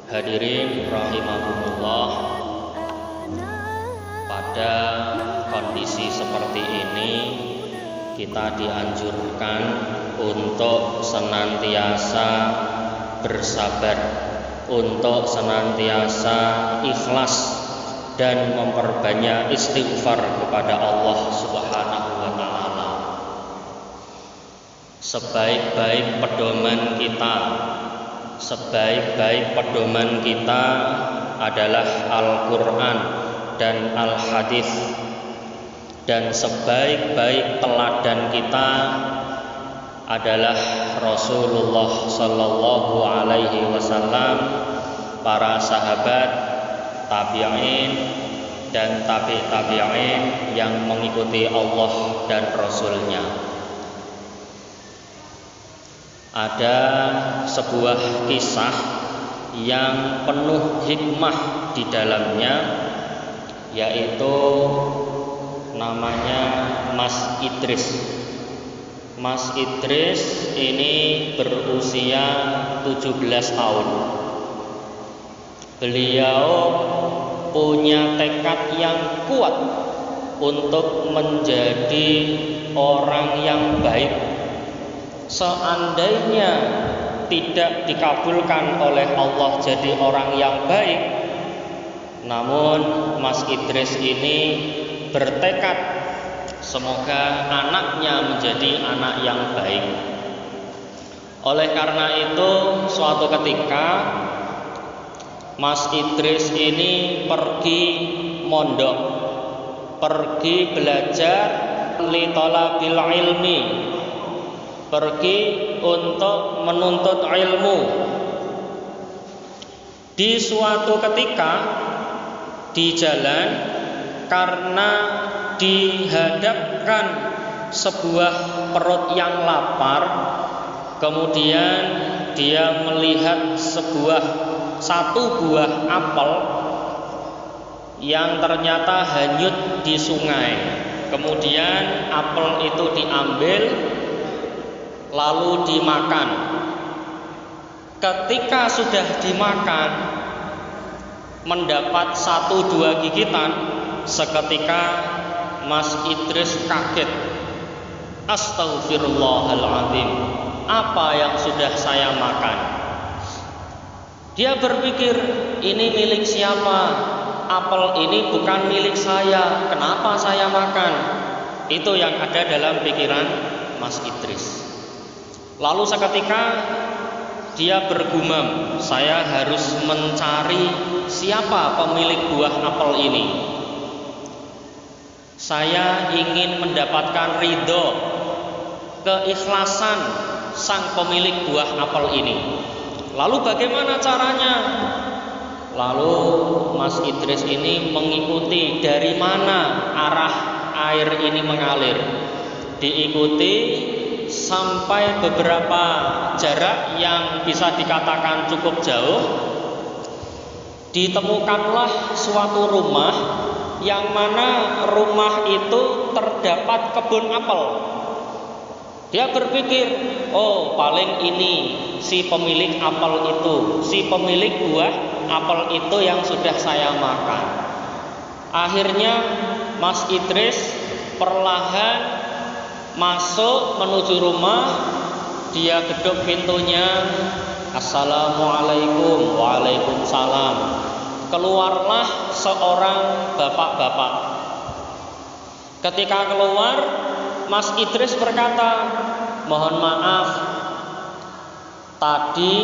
Hadirin rahimakumullah, pada kondisi seperti ini kita dianjurkan untuk senantiasa bersabar, untuk senantiasa ikhlas dan memperbanyak istighfar kepada Allah Subhanahu wa taala. Sebaik-baik pedoman kita adalah Al-Quran dan Al-Hadis, dan sebaik-baik teladan kita adalah Rasulullah Sallallahu Alaihi Wasallam, para sahabat, tabi'in dan tabi'in yang mengikuti Allah dan Rasulnya. Ada sebuah kisah yang penuh hikmah di dalamnya, yaitu namanya Mas Idris. Mas Idris ini berusia 17 tahun. Beliau punya tekad yang kuat untuk menjadi orang yang baik. Seandainya tidak dikabulkan oleh Allah jadi orang yang baik, namun Mas Idris ini bertekad semoga anaknya menjadi anak yang baik. Oleh karena itu, suatu ketika Mas Idris ini pergi mondok, pergi belajar li talabil ilmi, pergi untuk menuntut ilmu. Di suatu ketika di jalan, karena dihadapkan sebuah perut yang lapar, kemudian dia melihat satu buah apel yang ternyata hanyut di sungai. Kemudian apel itu diambil lalu dimakan. Ketika sudah dimakan, mendapat 1-2 gigitan, seketika Mas Idris kaget. Astaghfirullahaladzim, apa yang sudah saya makan? Dia berpikir, ini milik siapa? Apel ini bukan milik saya, kenapa saya makan? Itu yang ada dalam pikiran Mas Idris. Lalu seketika dia bergumam, saya harus mencari siapa pemilik buah apel ini. Saya ingin mendapatkan ridho, keikhlasan sang pemilik buah apel ini. Lalu bagaimana caranya? Lalu Mas Idris ini mengikuti dari mana arah air ini mengalir. Diikuti sampai beberapa jarak yang bisa dikatakan cukup jauh. Ditemukanlah suatu rumah, yang mana rumah itu terdapat kebun apel. Dia berpikir, oh paling ini si pemilik apel itu, si pemilik buah apel itu yang sudah saya makan. Akhirnya Mas Idris perlahan masuk menuju rumah. Dia geduk pintunya. Assalamualaikum. Waalaikumsalam. Keluarlah seorang bapak-bapak. Ketika keluar, Mas Idris berkata, mohon maaf, tadi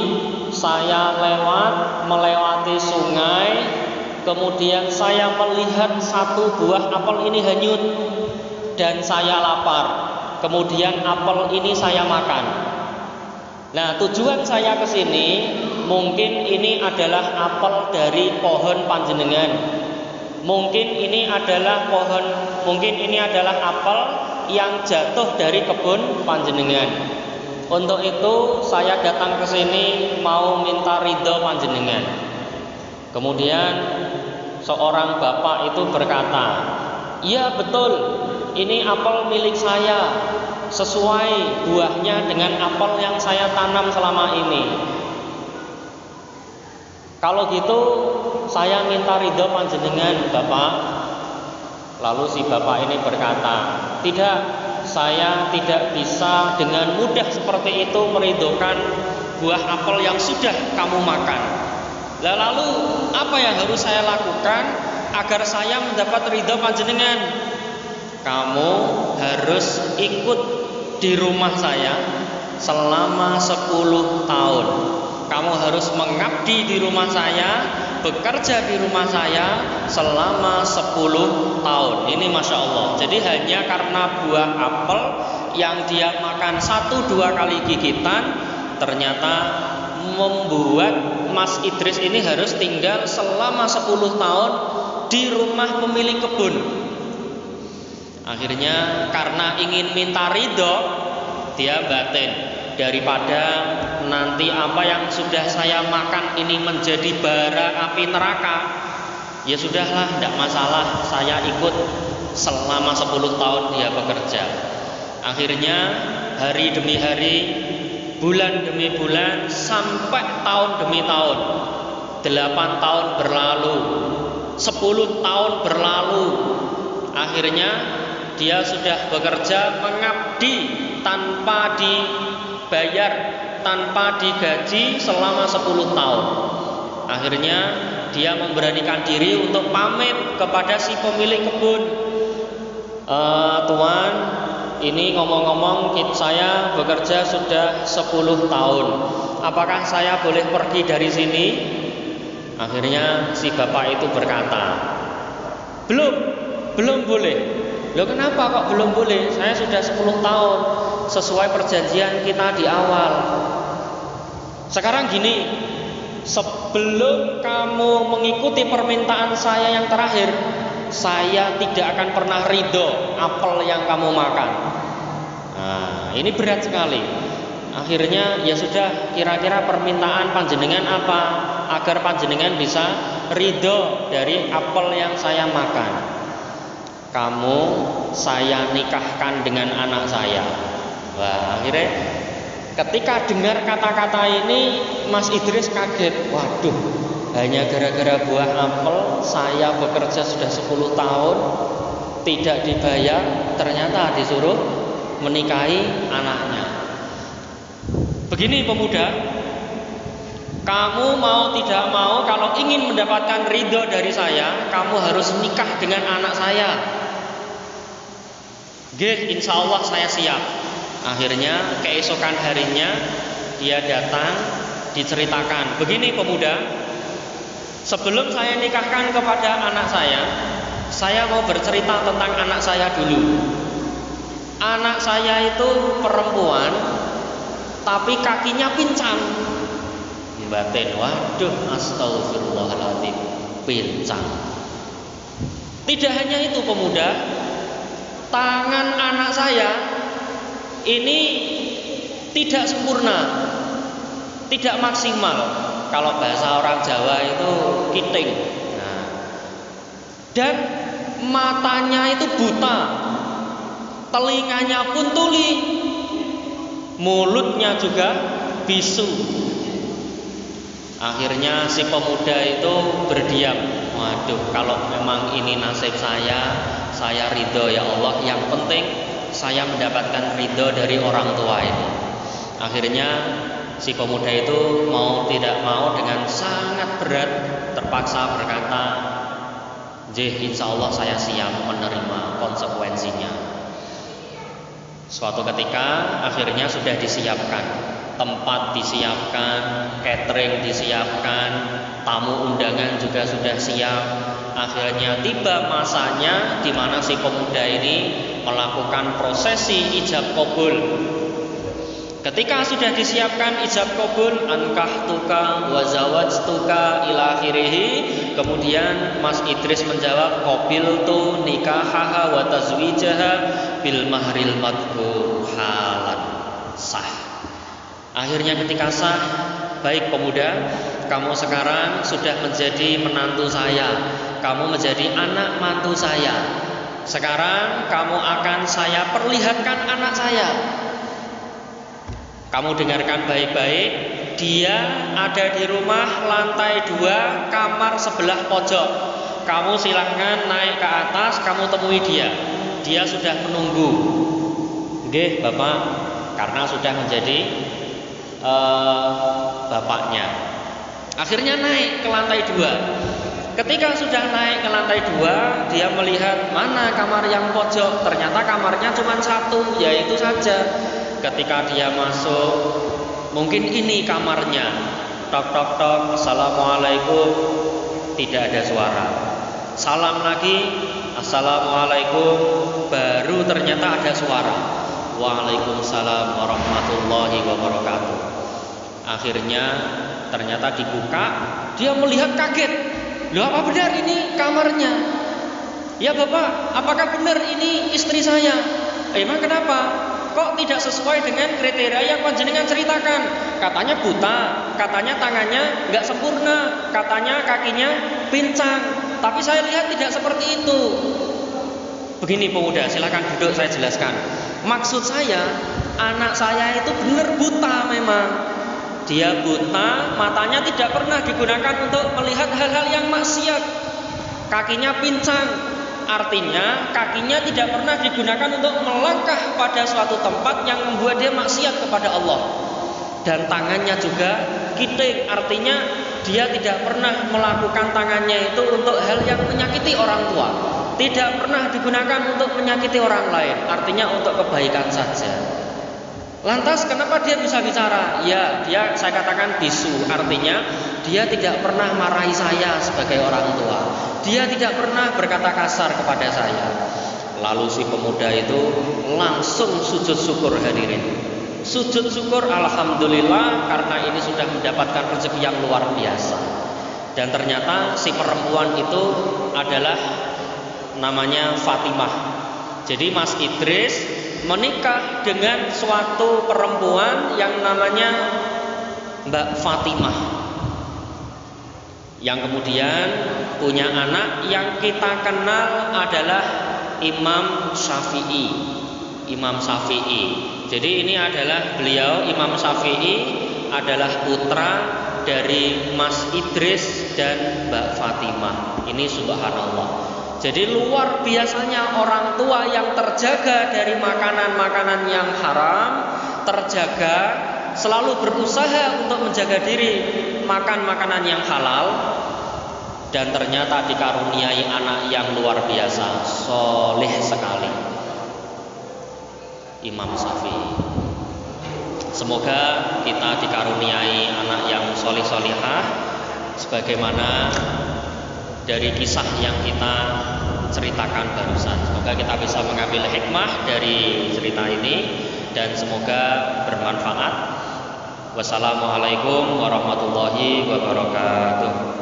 saya melewati sungai, kemudian saya melihat satu buah apel ini hanyut dan saya lapar. Kemudian apel ini saya makan. Nah, tujuan saya ke sini, mungkin ini adalah apel dari pohon panjenengan. Mungkin ini adalah apel yang jatuh dari kebun panjenengan. Untuk itu saya datang ke sini mau minta ridho panjenengan. Kemudian seorang bapak itu berkata, iya betul, ini apel milik saya, sesuai buahnya dengan apel yang saya tanam selama ini. Kalau gitu saya minta ridho panjenengan Bapak. Lalu si bapak ini berkata, tidak, saya tidak bisa dengan mudah seperti itu meridhokan buah apel yang sudah kamu makan. Lalu apa yang harus saya lakukan agar saya mendapat ridho panjenengan? Kamu harus ikut di rumah saya selama 10 tahun. Kamu harus mengabdi di rumah saya, bekerja di rumah saya selama 10 tahun. Ini Masya Allah. Jadi hanya karena buah apel yang dia makan 1-2 kali gigitan, ternyata membuat Mas Idris ini harus tinggal selama 10 tahun di rumah pemilik kebun. Akhirnya karena ingin minta ridho, dia batin. Daripada nanti apa yang sudah saya makan ini menjadi bara api neraka, ya sudahlah, tidak masalah, saya ikut selama 10 tahun dia bekerja. Akhirnya hari demi hari, bulan demi bulan, sampai tahun demi tahun. 8 tahun berlalu, 10 tahun berlalu. Akhirnya dia sudah bekerja mengabdi tanpa dibayar, tanpa digaji selama 10 tahun. Akhirnya dia memberanikan diri untuk pamit kepada si pemilik kebun. Tuan, ini ngomong-ngomong saya bekerja sudah 10 tahun. Apakah saya boleh pergi dari sini? Akhirnya si bapak itu berkata, belum boleh. Loh, kenapa kok belum boleh? Saya sudah 10 tahun sesuai perjanjian kita di awal. Sekarang gini, sebelum kamu mengikuti permintaan saya yang terakhir, saya tidak akan pernah ridho apel yang kamu makan. Nah, ini berat sekali. Akhirnya ya sudah, kira-kira permintaan panjenengan apa agar panjenengan bisa ridho dari apel yang saya makan? Kamu saya nikahkan dengan anak saya. Wah, akhirnya ketika dengar kata-kata ini Mas Idris kaget. Waduh, hanya gara-gara buah apel saya bekerja sudah 10 tahun tidak dibayar, ternyata disuruh menikahi anaknya. Begini pemuda, kamu mau tidak mau, kalau ingin mendapatkan ridho dari saya, kamu harus nikah dengan anak saya. Insya Allah saya siap. Akhirnya keesokan harinya dia datang, diceritakan, begini pemuda, sebelum saya nikahkan kepada anak saya mau bercerita tentang anak saya dulu. Anak saya itu perempuan, tapi kakinya pincang. Batin, waduh, astagfirullahaladzim, pincang. Tidak hanya itu pemuda, tangan anak saya ini tidak sempurna, tidak maksimal. Kalau bahasa orang Jawa itu kiting. Nah, dan matanya itu buta, telinganya pun tuli, mulutnya juga bisu. Akhirnya si pemuda itu berdiam. Waduh, kalau memang ini nasib saya ridho ya Allah. Yang penting saya mendapatkan ridho dari orang tua ini. Akhirnya si pemuda itu mau tidak mau dengan sangat berat terpaksa berkata, insya Allah saya siap menerima konsekuensinya. Suatu ketika akhirnya sudah disiapkan, tempat disiapkan, catering disiapkan, tamu undangan juga sudah siap. Akhirnya tiba masanya di mana si pemuda ini melakukan prosesi ijab qabul. Ketika sudah disiapkan ijab qabul, ankahtuka wa zawajtuka ila akhirih, kemudian Mas Idris menjawab, qabiltu nikahaha wa tazwijaha bil mahril madhkur, halan sah. Akhirnya ketika sah, baik pemuda, kamu sekarang sudah menjadi menantu saya, kamu menjadi anak mantu saya. Sekarang kamu akan saya perlihatkan anak saya. Kamu dengarkan baik-baik. dia ada di rumah lantai 2 kamar sebelah pojok. Kamu silahkan naik ke atas, kamu temui dia. Dia sudah menunggu. Nggih, Bapak, karena sudah menjadi bapaknya. Akhirnya naik ke lantai 2. Ketika sudah naik ke lantai 2, dia melihat mana kamar yang pojok. Ternyata kamarnya cuma satu, yaitu saja. Ketika dia masuk, mungkin ini kamarnya. Tok tok tok, assalamualaikum. Tidak ada suara. Salam lagi, assalamualaikum. Baru ternyata ada suara. Waalaikumsalam warahmatullahi wabarakatuh. Akhirnya ternyata dibuka, dia melihat kaget. Loh, apa benar ini kamarnya? Ya Bapak, apakah benar ini istri saya? Emang kenapa? Kok tidak sesuai dengan kriteria yang panjenengan ceritakan? Katanya buta, katanya tangannya nggak sempurna, katanya kakinya pincang. Tapi saya lihat tidak seperti itu. Begini pemuda, silakan duduk, saya jelaskan. Maksud saya, anak saya itu benar buta memang. Dia buta, matanya tidak pernah digunakan untuk melihat hal-hal yang maksiat. Kakinya pincang, artinya kakinya tidak pernah digunakan untuk melangkah pada suatu tempat yang membuat dia maksiat kepada Allah. Dan tangannya juga kiting, artinya dia tidak pernah melakukan tangannya itu untuk hal yang menyakiti orang tua. Tidak pernah digunakan untuk menyakiti orang lain, artinya untuk kebaikan saja. Lantas kenapa dia bisa bicara? Ya, saya katakan bisu, artinya dia tidak pernah marahi saya sebagai orang tua. Dia tidak pernah berkata kasar kepada saya. Lalu si pemuda itu langsung sujud syukur, hadirin. Sujud syukur, alhamdulillah, karena ini sudah mendapatkan rezeki yang luar biasa. Dan ternyata si perempuan itu adalah namanya Fatimah. Jadi Mas Idris menikah dengan suatu perempuan yang namanya Mbak Fatimah, yang kemudian punya anak yang kita kenal adalah Imam Syafi'i. Imam Syafi'i. Jadi ini adalah beliau, Imam Syafi'i adalah putra dari Mas Idris dan Mbak Fatimah. Ini subhanallah. Jadi luar biasanya orang tua yang terjaga dari makanan-makanan yang haram, terjaga, selalu berusaha untuk menjaga diri makan makanan yang halal, dan ternyata dikaruniai anak yang luar biasa, soleh sekali, Imam Syafi'i. Semoga kita dikaruniai anak yang soleh-solehah, sebagaimana dari kisah yang kita ceritakan barusan. Semoga kita bisa mengambil hikmah dari cerita ini dan semoga bermanfaat. Wassalamualaikum warahmatullahi wabarakatuh.